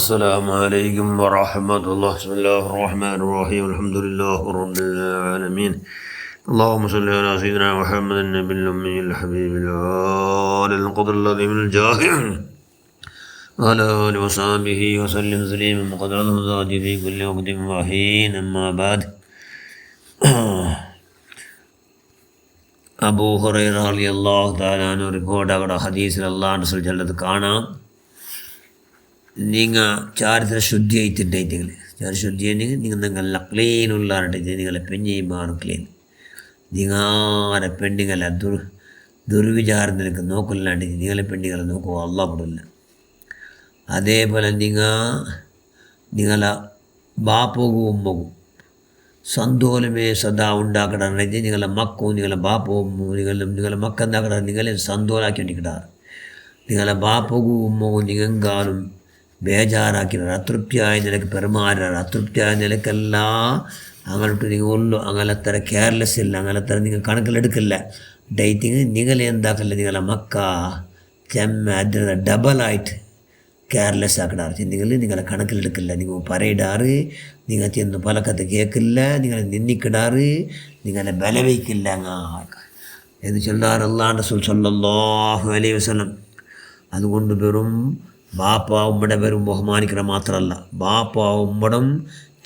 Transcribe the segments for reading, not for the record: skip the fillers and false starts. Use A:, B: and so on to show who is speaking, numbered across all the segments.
A: السلام عليكم ورحمة الله. بسم الله الرحمن الرحيم. الحمد لله رب العالمين. اللهم صل على سيدنا محمد النبي الأمي الحبيب العال القدر الذي من الجاه وعلى آله وصحبه وسلم تسليما قدر المزاج في كل وقت وحين. أما بعد. അബൂ ഹുറൈറ റളിയല്ലാഹു തആല അൻഹു റിപ്പോർട്ട് ആകട ഹദീസിൽ അല്ലാഹു റസൂൽ ചൊല്ലത് കാണാം. നിങ്ങൾ ചാരിത്ര ശുദ്ധി ആയിട്ടുണ്ടെങ്കിൽ ശുദ്ധി ആയിട്ടുണ്ടെങ്കിൽ നിങ്ങൾ നിങ്ങളെ ക്ലീനുള്ളായിട്ട് നിങ്ങളെ പെഞ്ഞിമാർ ക്ലീൻ നിങ്ങളെ പെണ്ണിങ്ങളെ ദുർവിചാരം നിനക്ക് നോക്കില്ലാണ്ട് നിങ്ങളെ പെണ്ണിങ്ങളെ നോക്കുക അല്ലാഹു പെടില്ല. അതേപോലെ നിങ്ങളെ ബാപ്പവും ഉമ്മവും സന്തോലമേ സദാ ഉണ്ടാക്കണമെങ്കിൽ നിങ്ങളെ മക്കവും നിങ്ങളെ ബാപ്പവും നിങ്ങളെ മക്ക എന്താക്കണം നിങ്ങളെ സന്തോലാക്കി വേണ്ടിക്കിടാറ്. നിങ്ങളെ ബാപ്പവും ഉമ്മവും നിങ്ങങ്കാലും ബേജാറാക്കിടാറ്. അതൃപ്തിയായ നിലക്ക് പെരുമാറാറ്. അതൃപ്തിയായ നിലക്കെല്ലാം അങ്ങോട്ട് നിങ്ങൾ ഉള്ളു അങ്ങനത്ര കെയർലെസ് ഇല്ല, അങ്ങനത്ര നിങ്ങൾ കണക്കിലെടുക്കില്ല. ഡേറ്റിങ് നിങ്ങളെ എന്താക്കല്ല നിങ്ങളെ മക്ക അതിന് ഡബിളായിട്ട് കെയർലെസ് ആക്കിടാറ്. നിങ്ങളെ കണക്കിലെടുക്കില്ല. നിങ്ങൾ പറയിടാറ്, നിങ്ങൾ ചെന്ന് പലക്കത്ത് കേൾക്കില്ല, നിങ്ങളെ നിന്നിക്കിടാറ്, നിങ്ങളെ ബലവയ്ക്കില്ല എന്ന് ചൊല്ലാറ് അല്ലാഹു റസൂൽ സ്വല്ലല്ലാഹു അലൈഹി വസല്ലം. അതുകൊണ്ട് വെറും ബാപ്പ ഉമ്മടെ പേരും ബഹുമാനിക്കണം മാത്രമല്ല, ബാപ്പ ഉമ്മടും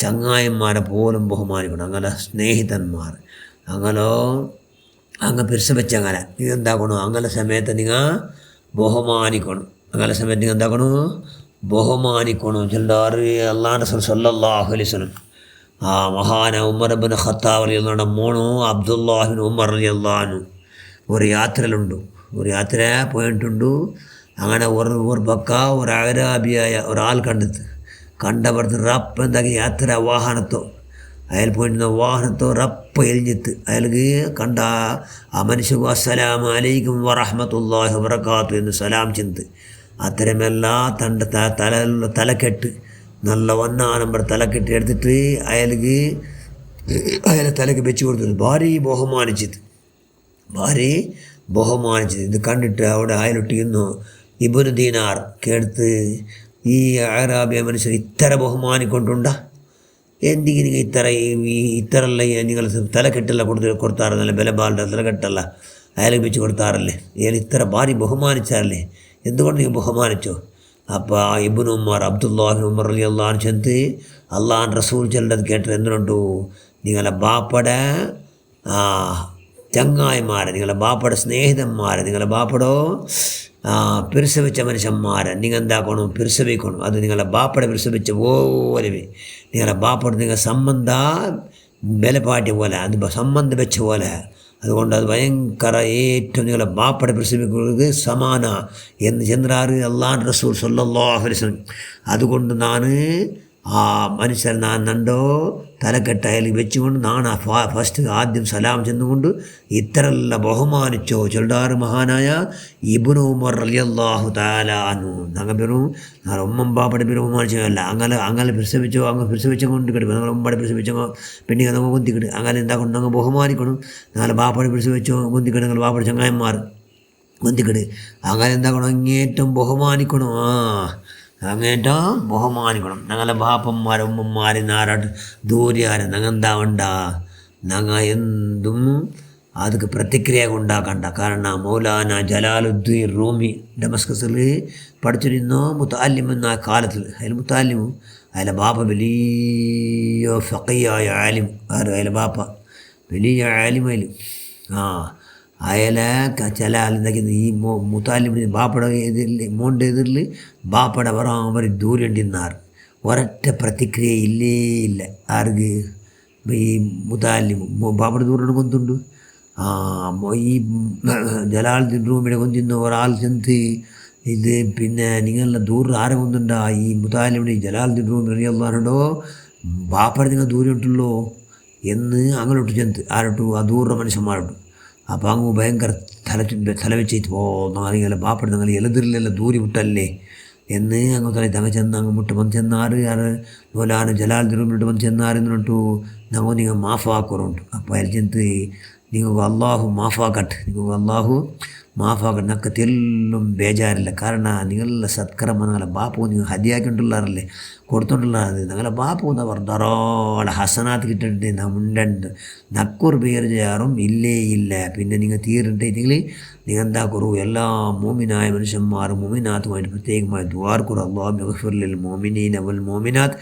A: ചങ്ങായന്മാരെ പോലും ബഹുമാനിക്കണം. അങ്ങനെ സ്നേഹിതന്മാർ അങ്ങ് പിരിസവെച്ച് അങ്ങനെ നിങ്ങൾ എന്താക്കണോ അങ്ങനെ സമയത്ത് നിങ്ങൾ ബഹുമാനിക്കണം. അങ്ങനെ സമയത്ത് നിങ്ങൾ എന്താക്കണോ ബഹുമാനിക്കണം. ചൊല്ലാറ് അല്ലാഹു റസൂൽ സ്വല്ലല്ലാഹു അലൈഹി വസല്ലം. ആ മഹാന ഉമർ ഇബ്നു ഖത്താബ് റളിയല്ലാഹു അൻഹു മോണു അബ്ദുല്ലാഹ് ഇബ്നു ഉമർ റളിയല്ലാഹു അൻഹു ഒരു യാത്ര പോയിട്ടുണ്ട്. അങ്ങനെ ഒരു പക്ക ഒരു അറാബിയായ ഒരാൾ കണ്ടപ്പുറത്ത് റപ്പ് എന്താക്കി യാത്ര വാഹനത്തോ അയാൾ പോയിരുന്ന വാഹനത്തോ റപ്പ് എരിഞ്ഞിത്ത് അയാൾക്ക് കണ്ട ആ മനുഷ്യക്ക് അസ്സലാമു അലൈക്കും വറഹ്മത്തുള്ളാഹി വബറകാതുഹു എന്ന് സലാം ചെന്ന് അത്തരമെല്ലാം തൻ്റെ തലക്കെട്ട് നല്ല വന്നാനമ്പർ തലക്കെട്ട് എടുത്തിട്ട് അയാളെ തലക്ക് വെച്ച് കൊടുത്തത് ഭാര്യ ബഹുമാനിച്ചത് ഇത് കണ്ടിട്ട് അവിടെ അയലൊട്ടിരുന്നു ഇബ്നു ദീനാർ കേടുത്ത് ഈ അറാബിയ മനുഷ്യർ ഇത്ര ബഹുമാനിക്കൊണ്ടുണ്ടാ എന്തെങ്കിലും ഇത്തരല്ല നിങ്ങൾ തലക്കെട്ടല്ല കൊടുത്താറല്ലേ ബലബാലിൻ്റെ തലക്കെട്ടല്ല അയാൾക്ക് വെച്ച് കൊടുത്താറല്ലേ അയാൾ ഇത്ര ഭാര്യ ബഹുമാനിച്ചാറല്ലേ എന്തുകൊണ്ട് നിങ്ങൾ ബഹുമാനിച്ചോ? അപ്പോൾ ഇബ്നു ഉമർ അബ്ദുല്ലാഹി ഉമർ റളിയല്ലാഹു അൻഹു ചെന്ന് അല്ലാഹു റസൂൽ ചൊല്ലത് കേട്ടത് എന്തുകൊണ്ടു നിങ്ങളെ ബാപ്പയുടെ ചങ്ങായിമാരെ നിങ്ങളെ ബാപ്പയുടെ സ്നേഹിതന്മാരെ നിങ്ങളെ ബാപ്പടോ പിരിസവിച്ച മനുഷ്യന്മാരെ നിങ്ങൾ എന്താക്കണം പിരിസവിക്കണം. അത് നിങ്ങളെ ബാപ്പയുടെ പിരിസവിച്ച പോലെ നിങ്ങളെ ബാപ്പയുടെ നിങ്ങൾ സംബന്ധ ബലപ്പാട്ടിയ പോലെ അത് സംബന്ധം വെച്ച പോലെ. അതുകൊണ്ട് അത് ഭയങ്കര ഏറ്റവും നിങ്ങളെ ബാപ്പയുടെ പ്രസവിക്കുന്നത് സമാന എന്ന് ചെന്നാറ് അല്ലാഹു റസൂൽ സ്വല്ലല്ലാഹു അലൈഹി വസല്ലം. അതുകൊണ്ട് മനുഷ്യർ നണ്ടോ തലക്കെട്ട് അയാൾ വെച്ചുകൊണ്ട് ഫസ്റ്റ് ആദ്യം സലാം ചെന്നുകൊണ്ട് ഇത്തരല്ല ബഹുമാനിച്ചോ ചൊല്ലാറ് മഹാനായ ഇബ്നു ഉമർ റളിയല്ലാഹു തആല അൻഹു. ഞങ്ങൾ പേരും ഉമ്മം ബാപ്പയുടെ പേര് ബഹുമാനിച്ചല്ല അങ്ങനെ പ്രസവിച്ചോ അങ്ങ് പ്രസവിച്ച കൊണ്ട് കിട്ടും ഞങ്ങൾ ഉമ്മയുടെ പ്രസവിച്ചോ പെണ്ണിങ്ങൾ നമ്മൾ കൊന്തിക്കിട്ട് അങ്ങനെ എന്താക്കണം ഞങ്ങൾ ബഹുമാനിക്കണം. ഞങ്ങൾ ബാപ്പയുടെ പ്രസവിച്ചോ കൊന്തിക്കിട്ട് ഞങ്ങൾ ബാപ്പയുടെ ചങ്ങായന്മാർ കൊന്തിക്കിട്ട് അങ്ങനെ എന്താക്കണം അങ്ങേറ്റം ബഹുമാനിക്കണം. അങ്ങേറ്റം ബഹുമാനിക്കണം. ഞങ്ങളെ ബാപ്പന്മാരെ ഉമ്മന്മാരെ നാരാട്ട് ദൂര്യാരെ ഞങ്ങൾ എന്താ ഞങ്ങൾ എന്തും അതൊക്കെ പ്രതിക്രിയ ഉണ്ടാക്കണ്ട. കാരണം മൗലാന ജലാലുദ്ദീൻ റൂമി ഡമസ്കസിൽ പഠിച്ചിരുന്നോ മുത്തഅല്ലിം എന്ന കാലത്തിൽ മുത്തഅല്ലിമു അയാളെ ബാപ്പ വലിയ ഫഖീഹായ ആലിം. അയാളെ ബാപ്പ വലിയ ആലിമയിൽ അയാളെ ചില ആളെന്താക്കി ഈ മുത്താലിമിന് ബാപ്പയുടെ എതിരിൽ മോൻ്റെ എതിരിൽ ബാപ്പയുടെ അവർ ദൂരണ്ടിന്നാർ ഒരൊറ്റ പ്രതിക്രിയ ഇല്ല ആർക്ക് ഈ മുത്താലിം ബാപ്പയുടെ ദൂരം കൊന്തുണ്ട്. ഈ ജലാലുദ്ദീൻ റൂമിയുടെ കൊന്തിന്ന് ഒരാൾ ചെന്ന് ഇത് പിന്നെ നിങ്ങളുടെ ദൂരം ആരെ കൊണ്ടുണ്ടാ ഈ മുത്താലിമിന് ജലാലുദ്ദീൻ റൂമി റളിയല്ലാഹു ബാപ്പയുടെ നിങ്ങൾ ദൂരം ഉണ്ടല്ലോ എന്ന് അങ്ങോട്ട് ചെന്ന് ആരോട്ടു ആ ദൂര മനുഷ്യന്മാരോട്ട്. അപ്പോൾ അങ്ങ് ഭയങ്കര തലവെച്ചിട്ട് നിങ്ങളെ ബാപ്പയുടെ നിങ്ങൾ എളുതിരിലെല്ലാം ദൂരി വിട്ടല്ലേ എന്ന് അങ്ങ് തങ്ങ ചെന്ന് അങ്ങ് മുട്ട് വന്ന് ചെന്നാറ് പോലാണ് ജലാലുദ്ദീൻ റൂമിലോട്ട് വന്ന് ചെന്നാരെന്നിട്ടു നിങ്ങൾ മാഫാക്കുറുണ്ട്. അപ്പോൾ അയാൾ ചെന്ന് നിങ്ങൾക്ക് അള്ളാഹു മാഫാക്കട്ടെ, നിങ്ങൾക്ക് അള്ളാഹു മാഫാക്കട്ടെ. നക്ക് തെല്ലും ബേജാറില്ല. കാരണം നിങ്ങളുടെ സത്കർമ്മ നിങ്ങളെ ബാപ്പു നിങ്ങൾ ഹദിയാക്കിട്ടുള്ളാറല്ലേ, കൊടുത്തോണ്ടുള്ളത്. നിങ്ങളെ ബാപ്പു എന്ന് പറഞ്ഞ ധാരാളം ഹസനാത്ത് കിട്ടിയിട്ട് മുണ്ടുണ്ട്. നക്കൂർ പേര് ചെയ്യാറും ഇല്ലേ ഇല്ല. പിന്നെ നിങ്ങൾ തീരുണ്ടെങ്കിൽ നിങ്ങൾ എന്താ കുറു, എല്ലാ മോമിനായ മനുഷ്യന്മാരും മോമിനാത്തുമായിട്ട് പ്രത്യേകമായി ദ്വാർക്കുറു. അല്ലാഹു മഗ്ഫിർ ലിൽ മോമിനീന വൽ മോമിനാത്ത്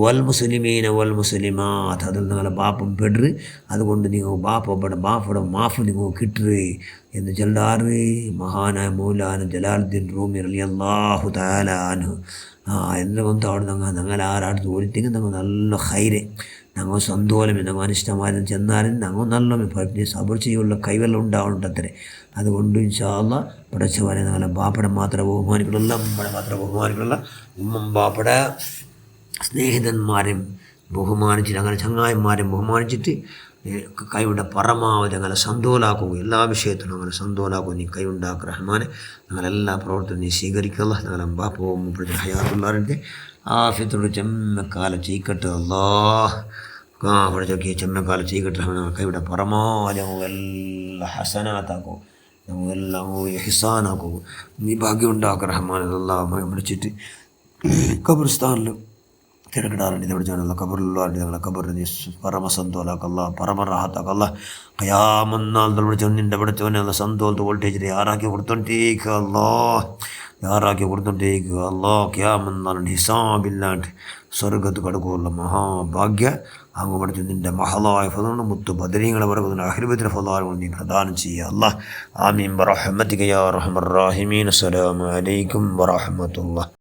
A: വൽ മുസ്ലിമീന വൽ മുസ്ലിമാത്ത്. അതിൽ നിങ്ങളെ ബാപ്പം പെടറ്. അതുകൊണ്ട് നിങ്ങൾ ബാപ്പയുടെ മാഫ് നിങ്ങൾ കിട്ടറ് എന്ന് ചൊല്ലാറ് മഹാനായ മൗലാന ജലാലുദ്ദീൻ റൂമി റളിയല്ലാഹു തആല അൻഹു. എന്തുകൊണ്ട് അവിടെ ഞങ്ങൾ ആരാടുത്ത് ഓടിത്തെങ്കിൽ ഞങ്ങൾ നല്ല ഹൈരെ, ഞങ്ങൾ സന്തോലമേ, ഞങ്ങൾ അനിഷ്ടമാരും ചെന്നാലും ഞങ്ങൾ നല്ലമേ പഠിച്ച് സബർ ചെയ്യുള്ള കൈവെല്ലാം ഉണ്ടാവുന്നുണ്ട് അത്രേ. അതുകൊണ്ട് ഇൻഷാ അല്ലാഹ് പഠിച്ചവരെ ഞങ്ങളെ ബാപ്പടെ മാത്രമേ ബഹുമാനിക്കുള്ള, ഉമ്മടെ മാത്രമേ ബഹുമാനിക്കുള്ള. ഉമ്മം ബാപ്പടെ സ്നേഹിതന്മാരെയും ബഹുമാനിച്ചിട്ട് അങ്ങനെ ചങ്ങായിമാരെയും ബഹുമാനിച്ചിട്ട് കൈയുടെ പരമാവധി അങ്ങനെ സന്തോലാക്കുക. എല്ലാ വിഷയത്തിലും അങ്ങനെ സന്തോലാക്കുക. നീ കൈയുണ്ടാക്കുക റഹ്മാനെ. ഞങ്ങളെല്ലാ പ്രവർത്തനം നീ സ്വീകരിക്കുക. ഞങ്ങളെ ബാപ്പവും ഹയാത്തുള്ളവരുടെ ആഫിയത്തോട് ചെമ്മക്കാലം ചെയ്ക്കട്ടെ. പഠിച്ചൊക്കെ ചെമ്മക്കാലം ചെയ്ക്കട്ടെ. ഞങ്ങൾ കൈയുടെ പരമാവധി എല്ലാ ഹസനാത്താക്കും, ഞങ്ങളെല്ലാം ഹിസാനാക്കുക. നീ ഭാഗ്യം ഉണ്ടാക്കുക റഹ്മാനെ. എല്ലാം പഠിച്ചിട്ട് ഖബർസ്ഥാനിൽ കിടക്കിടാറുണ്ട്. ഇത് പഠിച്ചാൽ കബറിലുള്ളവരുടെ ഞങ്ങളെ കബറിന് നീ പരമസന്തോലാക്കല്ല, പരമറാഹത്താക്കല്ല. കയാമന്നാൾ പഠിച്ചവൻ നിൻ്റെ പഠിച്ചവനെ നല്ല സന്തോളത്ത് വോൾട്ടേജിൽ യാറാക്കി കൊടുത്തോണ്ടേക്കുക. യാറാക്കി കൊടുത്തോണ്ടേക്കുക. ക്യാമന്നാളുണ്ട് ഹിസാബില്ലാണ്ട് സ്വർഗത്ത് കടക്കുള്ള മഹാഭാഗ്യ അങ്ങ് പഠിച്ചു നിൻ്റെ മഹലായ ഫലമാണ് മുത്തു ബദരീങ്ങളെ പറയുന്ന അഹ്ലിബത്തിൻ്റെ ഫലാലുകൾ നീ പ്രദാനം ചെയ്യുക. ആമീൻ ബറഹ്മതിക യാ അർഹമർ റഹീമീൻ. അസ്സലാമു അലൈക്കും വറഹ്മത്തുള്ളാഹി.